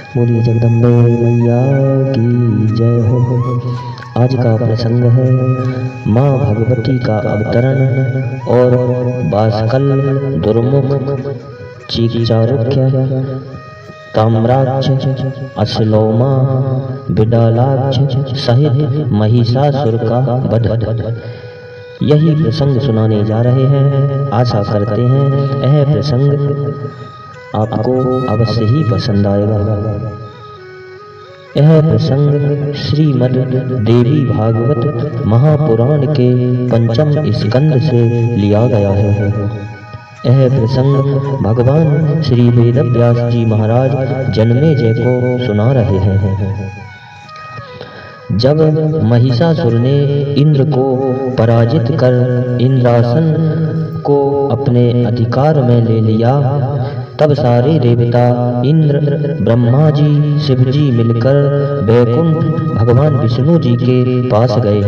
बोली जगदम्बे मैया की जय हो। आज का प्रसंग है माँ भगवती का अवतरण और बाष्कल, दुर्मुख, चीकचारुक्य, ताम्राक्ष, अश्लोमा, बिडालाक्ष सहित महिषासुर का वध। यही प्रसंग सुनाने जा रहे हैं। आशा करते हैं यह प्रसंग आपको अवश्य ही पसंद आएगा। यह प्रसंग श्रीमद् देवी भागवत महापुराण के पंचम स्कंद से लिया गया है। यह प्रसंग भगवान श्री वेदव्यास जी महाराज जन्मेजय को सुना रहे हैं। जब महिषासुर ने इंद्र को पराजित कर इंद्रासन को अपने अधिकार में ले लिया, तब सारे देवता इंद्र, ब्रह्मा जी, शिव जी मिलकर वैकुंठ भगवान विष्णु जी के पास गए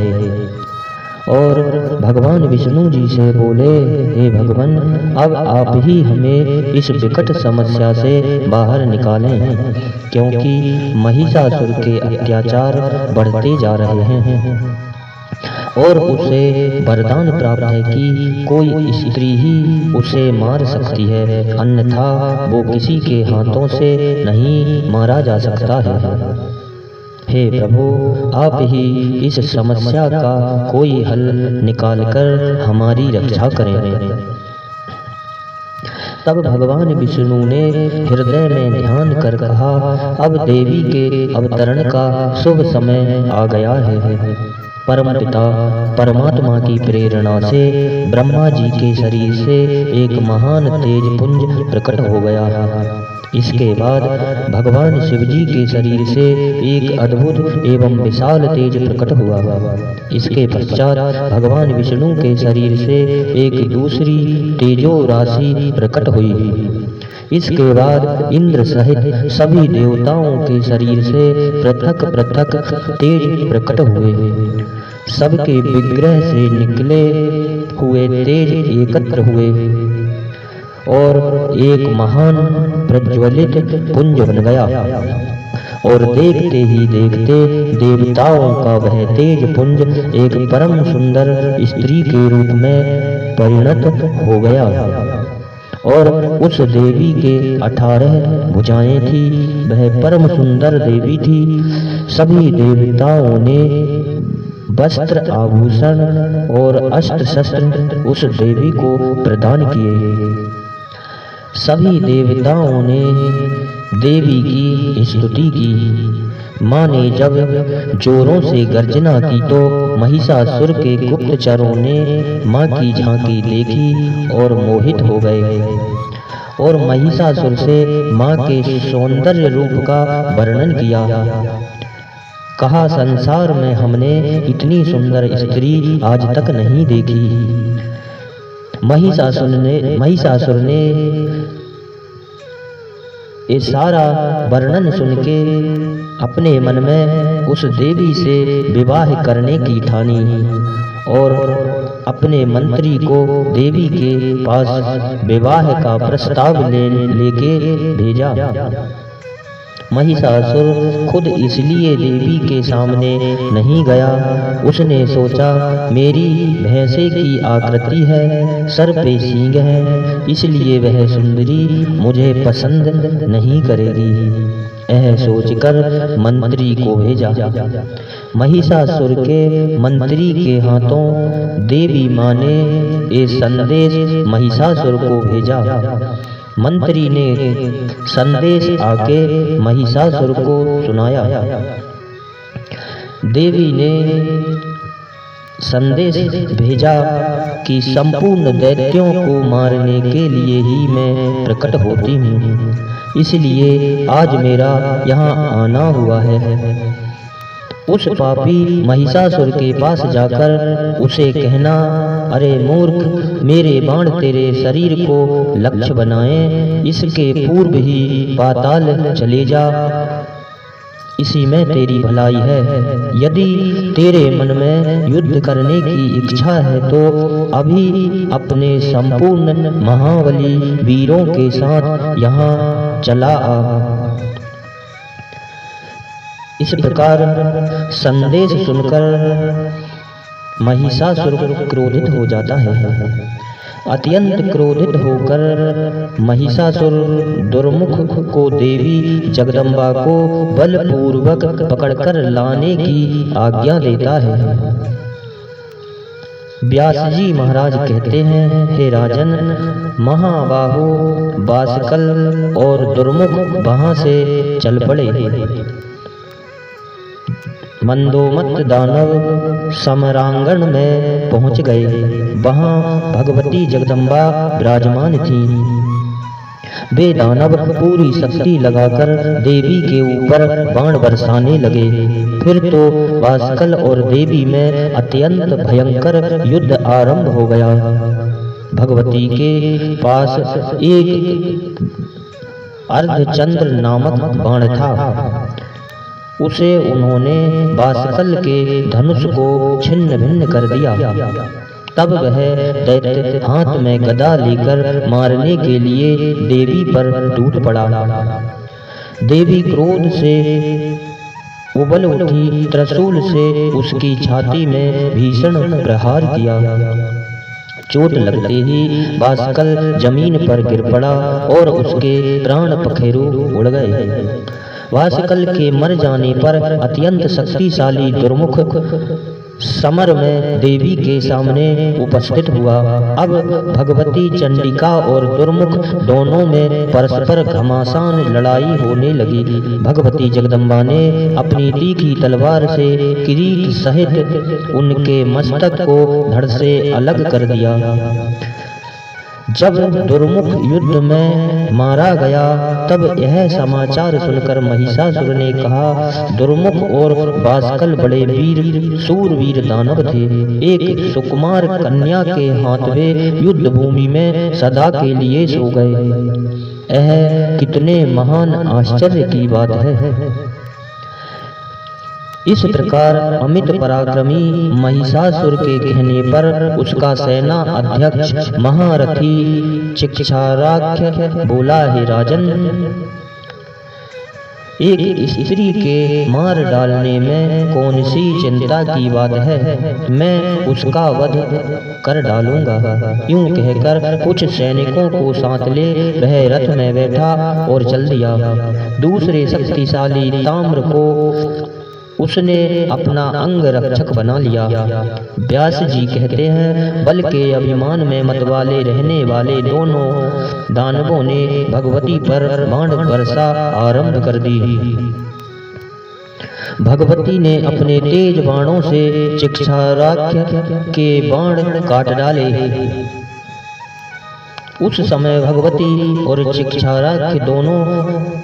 और भगवान विष्णु जी से बोले, हे भगवान, अब आप ही हमें इस विकट समस्या से बाहर निकालें, क्योंकि महिषासुर के अत्याचार बढ़ते जा रहे हैं और उसे वरदान प्राप्त है कि कोई स्त्री ही उसे मार सकती है, अन्यथा वो किसी के हाथों से नहीं मारा जा सकता है। हे प्रभु, आप ही इस समस्या का कोई हल निकालकर हमारी रक्षा करें। तब भगवान विष्णु ने हृदय में ध्यान कर कहा, अब देवी के अवतरण का शुभ समय आ गया है। परमपिता परमात्मा की प्रेरणा से ब्रह्मा जी के शरीर से एक महान तेज पुंज प्रकट हो गया। इसके बाद भगवान शिव जी के शरीर से एक अद्भुत एवं विशाल तेज प्रकट हुआ। इसके पश्चात भगवान विष्णु के शरीर से एक दूसरी तेजो राशि प्रकट हुई। इसके बाद इंद्र सहित सभी देवताओं के शरीर से पृथक पृथक तेज प्रकट हुए। सबके विग्रह से निकले हुए तेज एकत्र हुए और एक महान प्रज्वलित पुंज बन गया और देखते ही देखते देवताओं का वह तेज पुंज एक परम सुंदर स्त्री के रूप में परिणत हो गया और उस देवी के 18 भुजाएं थी। वह परम सुंदर देवी थी। सभी देवताओं ने वस्त्र, आभूषण और अस्त्र शस्त्र उस देवी को प्रदान किए। सभी देवताओं ने देवी की स्तुति की। माँ ने जब जोरों से गर्जना की तो महिषासुर के गुप्तचरों ने माँ की झांकी देखी और मोहित हो गए और महिषासुर से माँ के सौंदर्य रूप का वर्णन किया। कहा, संसार में हमने इतनी सुंदर स्त्री आज तक नहीं देखी। महिषासुर ने ये सारा वर्णन सुन के अपने मन में उस देवी से विवाह करने की ठानी और अपने मंत्री को देवी के पास विवाह का प्रस्ताव लेके भेजा। महिषासुर खुद इसलिए देवी के सामने नहीं गया। उसने सोचा, मेरी भैंसे की आकृति है, सर पे सींग है, इसलिए वह सुंदरी मुझे पसंद नहीं करेगी। यह सोचकर मंत्री को भेजा। महिषासुर के मंत्री के हाथों देवी माँ ने ये संदेश महिषासुर को भेजा। मंत्री ने संदेश आके महिषासुर को सुनाया। देवी ने संदेश भेजा कि संपूर्ण दैत्यों को मारने के लिए ही मैं प्रकट होती हूँ, इसलिए आज मेरा यहाँ आना हुआ है। उस पापी महिषासुर के पास जाकर उसे कहना, अरे मूर्ख, मेरे बाण तेरे शरीर को लक्ष्य बनाएं, इसके पूर्व ही पाताल चले जा, इसी में तेरी भलाई है। यदि तेरे मन में युद्ध करने की इच्छा है तो अभी अपने संपूर्ण महाबली वीरों के साथ यहाँ चला आ। इस प्रकार संदेश सुनकर महिषासुर क्रोधित हो जाता है। अत्यंत क्रोधित होकर महिषासुर दुर्मुख को देवी जगदम्बा को बलपूर्वक पकड़कर लाने की आज्ञा देता है। व्यास जी महाराज कहते हैं, हे राजन, महाबाहो बासकल और दुर्मुख वहां से चल पड़े। मंदोमत दानव समरांगण में पहुंच गए। वहां भगवती जगदम्बा विराजमान थीं। वे दानव पूरी शक्ति लगाकर देवी के ऊपर बाण बरसाने लगे। फिर तो बासकल और देवी में अत्यंत भयंकर युद्ध आरंभ हो गया। भगवती के पास एक अर्धचंद्र नामक बाण था। उसे उन्होंने बासकल के धनुष को छिन्न भिन्न कर दिया। तब वह दैत्य हाथ में गदा लेकर मारने के लिए देवी पर टूट पड़ा। देवी क्रोध से उबल उठी, त्रिशूल से उसकी छाती में भीषण प्रहार किया। चोट लगते ही बासकल जमीन पर गिर पड़ा और उसके प्राण पखेरु उड़ गए। बासकल के मर जाने पर अत्यंत शक्तिशाली दुर्मुख समर में देवी के सामने उपस्थित हुआ। अब भगवती चंडिका और दुर्मुख दोनों में परस्पर घमासान लड़ाई होने लगी। भगवती जगदम्बा ने अपनी तीखी तलवार से किरीट सहित उनके मस्तक को धड़ से अलग कर दिया। जब दुर्मुख युद्ध में मारा गया तब यह समाचार सुनकर महिषासुर ने कहा, दुर्मुख और बासकल बड़े वीर सूरवीर दानव थे। एक सुकुमार कन्या के हाथ वे युद्ध भूमि में सदा के लिए सो गए। यह कितने महान आश्चर्य की बात है। इस प्रकार अमित पराक्रमी महिषासुर के कहने पर उसका सेना अध्यक्ष महारथी चिक्षाराख्य बोला, हे राजन, एक स्त्री के मार डालने में कौन सी चिंता की बात है, मैं उसका वध कर डालूंगा। यूं कहकर कुछ सैनिकों को साथ ले वह रथ में बैठा और चल दिया। दूसरे शक्तिशाली ताम्र को उसने अपना अंग रक्षक बना लिया। व्यास जी कहते हैं, बल के अभिमान में मतवाले रहने वाले दोनों दानवों ने भगवती पर बाण वर्षा आरंभ कर दी। भगवती ने अपने तेज बाणों से चिक्षाराख्य के बाण काट डाले। उस समय भगवती और चिक्षाराख्य दोनों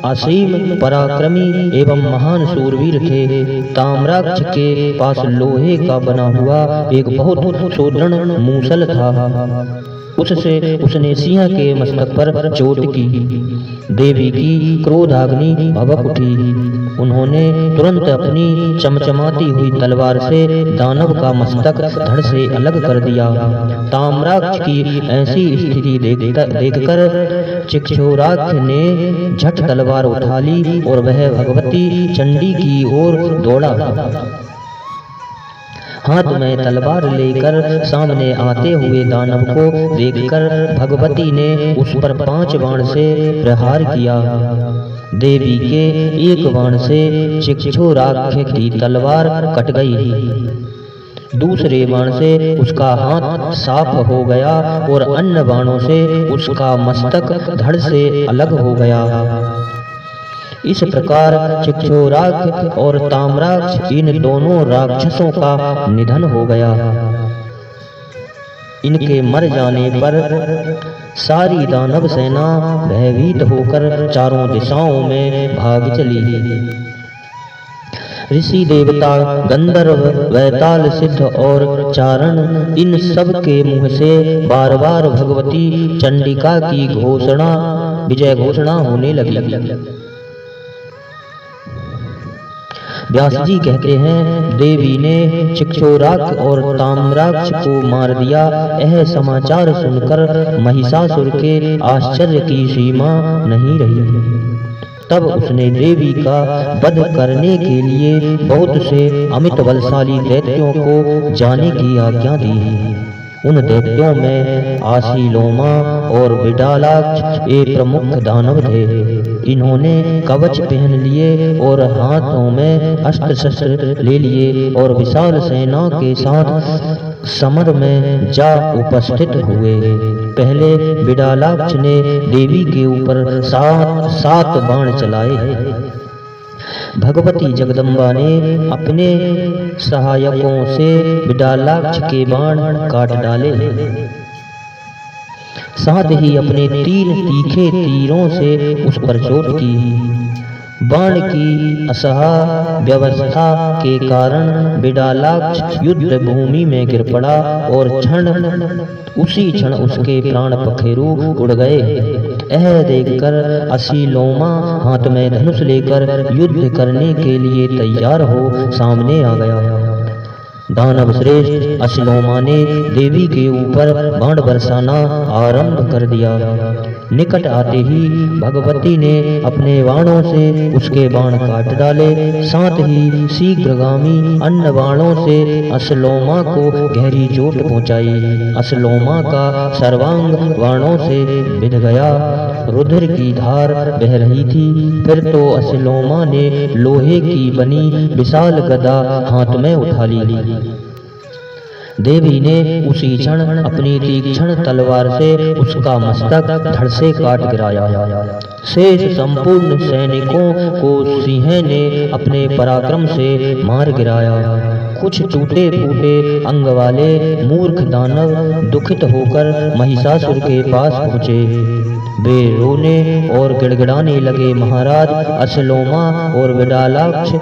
असीम पराक्रमी एवं महान सूरवीर थे। ताम्राक्ष के पास लोहे का बना हुआ एक बहुत सुदृढ़ मूसल था। उससे उसने सिंह के मस्तक पर चोट की। देवी की क्रोधाग्नि भभक उठी। उन्होंने तुरंत अपनी चमचमाती हुई तलवार से दानव का मस्तक धड़ से अलग कर दिया। ताम्राक्ष की ऐसी स्थिति देखकर चिक्षुराख्य ने झट तलवार उठा ली और वह भगवती चंडी की ओर दौड़ा। हाथ में तलवार लेकर सामने आते हुए दानव को देखकर भगवती ने उस पर 5 बाण से प्रहार किया। देवी के एक बाण से चिक्षुराख्य की तलवार कट गई। दूसरे बाण से उसका हाथ साफ हो गया और अन्य बाणों से उसका मस्तक धड़ से अलग हो गया। इस प्रकार चिक्षुराख्य और ताम्राक्ष इन दोनों राक्षसों का निधन हो गया। इनके मर जाने पर सारी दानव सेना भयभीत होकर चारों दिशाओं में भाग चली। ऋषि देवता गंधर्व वैताल सिद्ध और चारण इन सब के मुंह से बार बार भगवती चंडिका की विजय घोषणा होने लगी। व्यास जी कहते हैं, देवी ने चिक्षुराख्य और ताम्राक्ष को मार दिया। यह समाचार सुनकर महिषासुर के आश्चर्य की सीमा नहीं रही। तब उसने देवी का वध करने के लिए बहुत से अमित बलशाली दैत्यों को जाने की आज्ञा दी। उन दैत्यों में आसीलोमा और विडालाक्ष ये प्रमुख दानव थे। इन्होंने कवच पहन लिए और हाथों में अस्त्र शस्त्र ले लिए और विशाल सेना के साथ समर में जा उपस्थित हुए। पहले विडालाक्ष ने देवी के ऊपर सात बाण चलाए। भगवती जगदम्बा ने अपने सहायकों से विडालाक्ष के बाण काट डाले। साथ ही अपने 3 तीखे तीरों से उस पर चोट की। बाण की असहाय व्यवस्था के कारण विडालाक्ष युद्ध भूमि में गिर पड़ा और उसी क्षण उसके प्राण पखेरु उड़ गए। यह देखकर असीलोमा हाथ में धनुष लेकर युद्ध करने के लिए तैयार हो सामने आ गया। दानव श्रेष्ठ असीलोमा ने देवी के ऊपर बाण बरसाना आरंभ कर दिया। निकट आते ही भगवती ने अपने बाणों से उसके बाण काट डाले। साथ ही शीघ्रगामी अन्य बाणों से असीलोमा को गहरी चोट पहुंचाई। असीलोमा का सर्वांग बाणों से बिध गया। रुधिर की धार बह रही थी। फिर तो असीलोमा ने लोहे की बनी विशाल गदा हाथ में उठा ली। देवी ने उसी क्षण अपनी तीक्ष्ण तलवार से उसका मस्तक धड़ से काट गिराया। शेष संपूर्ण सैनिकों को सिंह ने अपने पराक्रम से मार गिराया। कुछ टूटे फूटे अंग वाले मूर्ख दानव दुखित होकर महिषासुर के पास पहुँचे। वे रोने और गिड़गिड़ाने लगे, महाराज असीलोमा और विडालाक्ष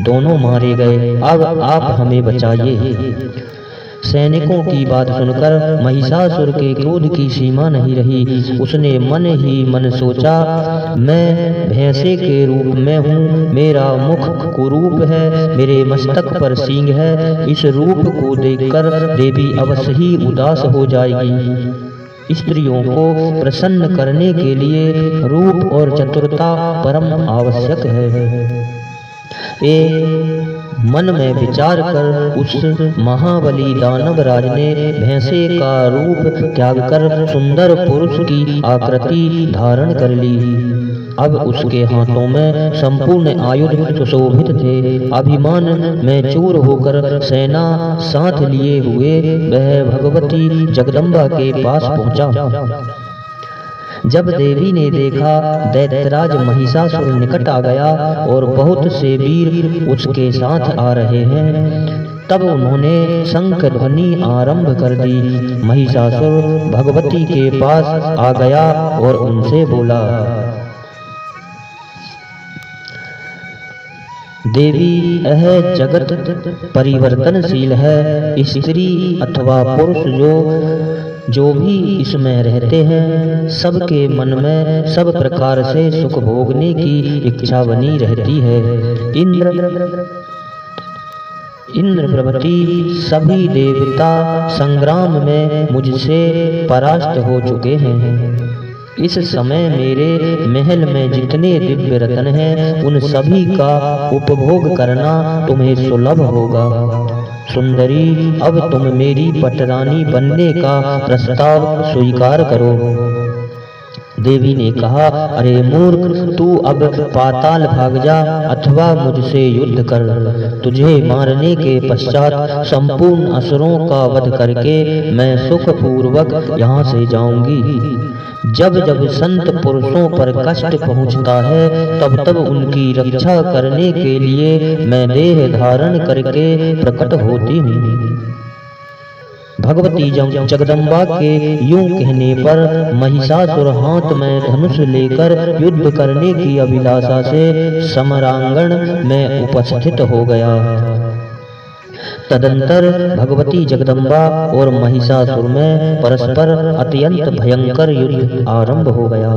दोनों मारे गए, अब आप हमें बचाइए। सैनिकों की बात सुनकर महिषासुर के क्रोध की सीमा नहीं रही। उसने मन ही मन सोचा, मैं भैंसे के रूप में हूँ, मेरा मुख कुरूप है, मेरे मस्तक पर सींग है। इस रूप को देखकर देवी अवश्य ही उदास हो जाएगी। स्त्रियों को प्रसन्न करने के लिए रूप और चतुरता परम आवश्यक है। मन में विचार कर उस महाबली दानव राज ने भैंसे का रूप त्याग कर सुंदर पुरुष की आकृति धारण कर ली। अब उसके हाथों में संपूर्ण आयुध सुशोभित थे। अभिमान में चूर होकर सेना साथ लिए हुए वह भगवती जगदम्बा के पास पहुंचा। जब देवी ने देखा दैत्यराज महिषासुर निकट आ गया और बहुत से वीर उसके साथ आ रहे हैं, तब उन्होंने शंख ध्वनि आरंभ कर दी। महिषासुर भगवती के पास आ गया और उनसे बोला, देवी यह जगत परिवर्तनशील है। स्त्री अथवा पुरुष जो भी इसमें रहते हैं, सबके मन में सब प्रकार से सुख भोगने की इच्छा बनी रहती है। इंद्र प्रभृति सभी देवता संग्राम में मुझसे परास्त हो चुके हैं। इस समय मेरे महल में जितने दिव्य रत्न हैं, उन सभी का उपभोग करना तुम्हें सुलभ होगा। सुंदरी, अब तुम मेरी पटरानी बनने का प्रस्ताव स्वीकार करो। देवी ने कहा, अरे मूर्ख, तू अब पाताल भाग जा अथवा मुझसे युद्ध कर। तुझे मारने के पश्चात संपूर्ण असुरों का वध करके मैं सुखपूर्वक यहाँ से जाऊंगी। जब जब संत पुरुषों पर कष्ट पहुँचता है, तब तब उनकी रक्षा करने के लिए मैं देह धारण करके प्रकट होती हूँ। भगवती जगदम्बा के यूं कहने पर महिषासुर हाथ में धनुष लेकर युद्ध करने की अभिलाषा से समरांगण में उपस्थित हो गया। तदंतर भगवती जगदम्बा और महिषासुर में परस्पर अत्यंत भयंकर युद्ध आरंभ हो गया।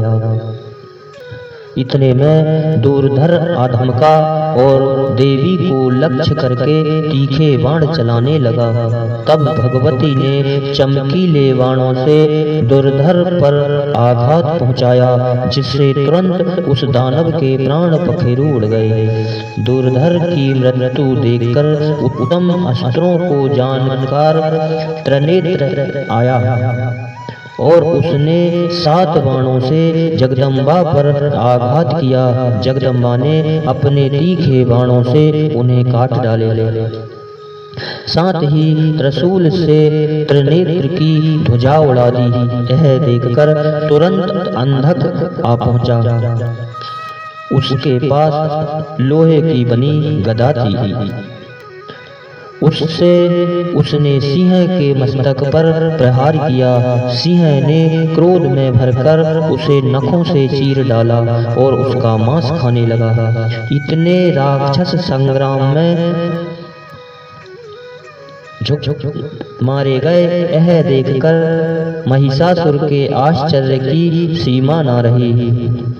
इतने में दूरधर आधमका और देवी को लक्ष्य करके तीखे बाण चलाने लगा। तब भगवती ने चमकीले बाणों से दूरधर पर आघात पहुंचाया, जिससे तुरंत उस दानव के प्राण पखेरु उड़ गए। दूरधर की मृत्यु देखकर उत्तम अस्त्रों को जानकार त्रिनेत्र आया और उसने 7 बाणों से जगदम्बा पर आघात किया। जगदम्बा ने अपने तीखे बाणों से उन्हें काट डाले। साथ ही त्रिशूल से त्रिनेत्र की ध्वजा उड़ा दी। यह देखकर तुरंत अंधक आ पहुंचा। उसके पास लोहे की बनी गदा थी। उससे उसने सिंह के मस्तक पर प्रहार किया। सिंह ने क्रोध में भरकर उसे नखों से चीर डाला और उसका मांस खाने लगा। इतने राक्षस संग्राम में झुक मारे गए। यह देखकर महिषासुर के आश्चर्य की सीमा न रही।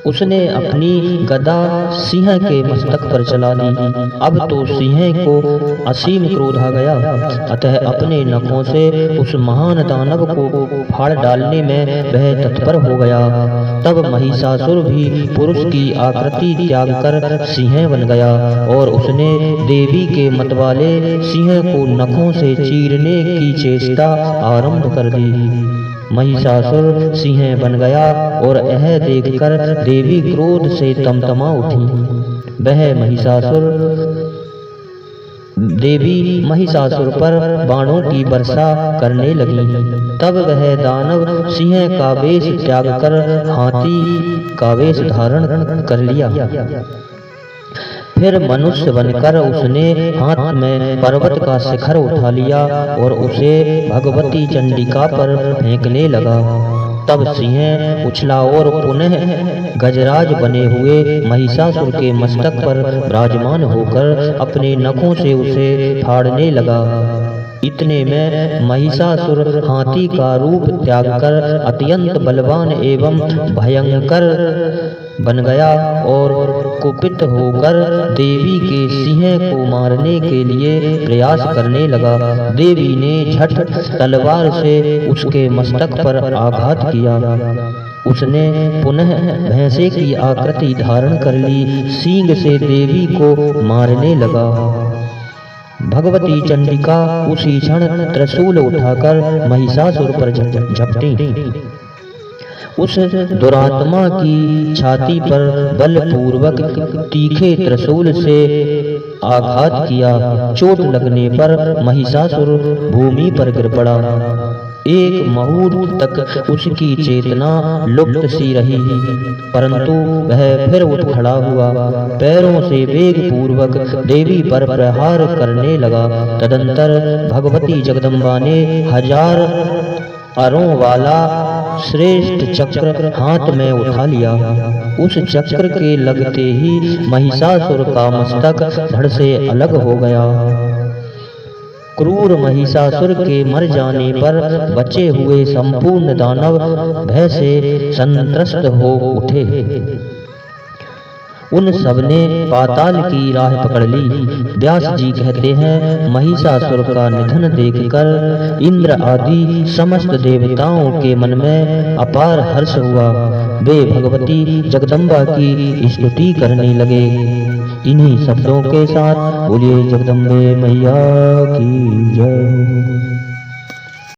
उसने अपनी गदा सिंह के मस्तक पर चला दी। अब तो सिंह को असीम क्रोध आ गया, अतः अपने नखों से उस महान दानव को फाड़ डालने में वह तत्पर हो गया। तब महिषासुर भी पुरुष की आकृति त्याग कर सिंह बन गया और उसने देवी के मतवाले सिंह को नखों से चीरने की चेष्टा आरंभ कर दी। महिषासुर सिंह बन गया और यह देखकर देवी क्रोध से तमतमा उठी। वह देवी महिषासुर पर बाणों की वर्षा करने लगी। तब वह दानव सिंह का वेश त्याग कर हाथी का वेश धारण कर लिया। फिर मनुष्य बनकर उसने हाथ में पर्वत का शिखर उठा लिया और उसे भगवती चंडिका पर फेंकने लगा। तब सिंह उछला और पुनः गजराज बने हुए महिषासुर के मस्तक पर विराजमान होकर अपने नखों से उसे फाड़ने लगा। इतने में महिषासुर हाथी का रूप त्याग कर अत्यंत बलवान एवं भयंकर बन गया और कुपित होकर देवी के सिंह को मारने के लिए प्रयास करने लगा। देवी ने झट तलवार से उसके मस्तक पर आघात किया। उसने पुनः भैंसे की आकृति धारण कर ली। सींग से देवी को मारने लगा। भगवती चंडिका उसी क्षण त्रिशूल उठाकर महिषासुर पर झपटी। उस दुरात्मा की छाती पर बलपूर्वक तीखे त्रिशूल से आघात किया। चोट लगने पर महिषासुर भूमि पर गिर पड़ा। एक मुहूर्त तक उसकी चेतना लुप्त सी रही, परंतु वह फिर उठ खड़ा हुआ। पैरों से वेग पूर्वक देवी पर प्रहार करने लगा। तदंतर भगवती जगदम्बा ने 1000 अरों वाला श्रेष्ठ चक्र हाथ में उठा लिया। उस चक्र के लगते ही महिषासुर का मस्तक धड़ से अलग हो गया। क्रूर महिषासुर के मर जाने पर बचे हुए संपूर्ण दानव भय से संत्रस्त हो उठे। उन सबने पाताल की राह पकड़ ली। व्यास जी कहते हैं, महिषासुर का निधन देखकर इंद्र आदि समस्त देवताओं के मन में अपार हर्ष हुआ। वे भगवती जगदम्बा की स्तुति करने लगे। इन्हीं शब्दों के साथ बोलिए जगदम्बे मैया की जय।